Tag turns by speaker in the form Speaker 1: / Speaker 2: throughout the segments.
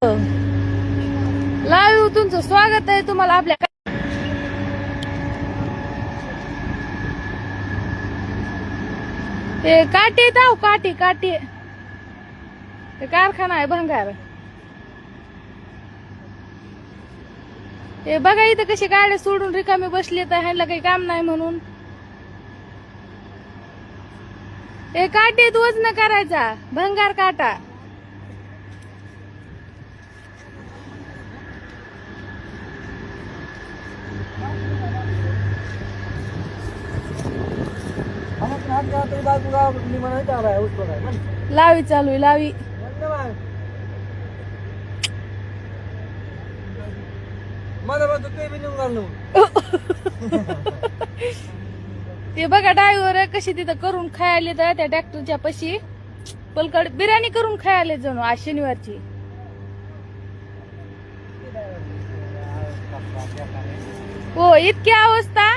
Speaker 1: Live तुमचं स्वागत आहे तुम्हाला आपल्या ते काठी जाऊ काठी काठी ते कारखाना आहे भंगार. ते बघा इथं कशी गाड्या सोडून रिकामी बसली तर ह्यांना काही काम नाही म्हणून. ते काठीत वजन करायचा भंगार काटा. लावी चालू आहे लावी. ते बघा ड्रायव्हर कशी तिथं करून खायले तर त्या ट्रॅक्टरच्या पशी पलकड बिर्याणी करून खायले जणू आज शनिवारची. हो इतकी अवस्था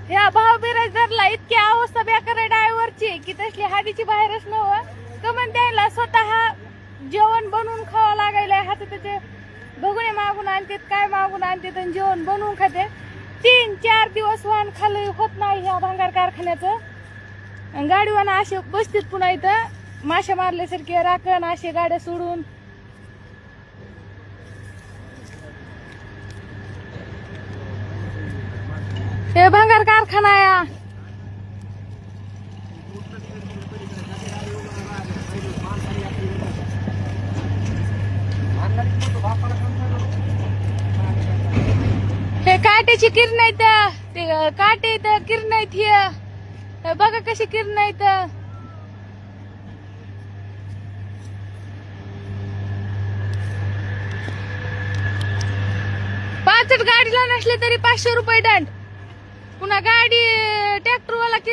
Speaker 1: ह्या भाव बिराजदारला इतकी अवस्था बेकार आहे ड्रायव्हरची की तसली हादीची बाहेरच नव्ह. कमन द्यायला स्वतः जेवण बनवून खावं लागायला. हात त्याचे भगुने मागून आणतात काय मागून आणतात आणि जेवण बनवून खाते. 3-4 दिवस वाहन खाली होत नाही ह्या भंगार कारखान्याचं. गाडीवाना असे बसतात पुन्हा इथं माशा मारल्यासारखे राखण असे गाड्या सोडून. हे भंगार कारखाना आहे. हे काट्याची किरण आहेत ते काटे किरण आहेत. हे बघा कशी किरण आहेत. पाचट गाडीला नसले तरी 500 रुपये दंड. पुन्हा गाडी ट्रॅक्टरवाला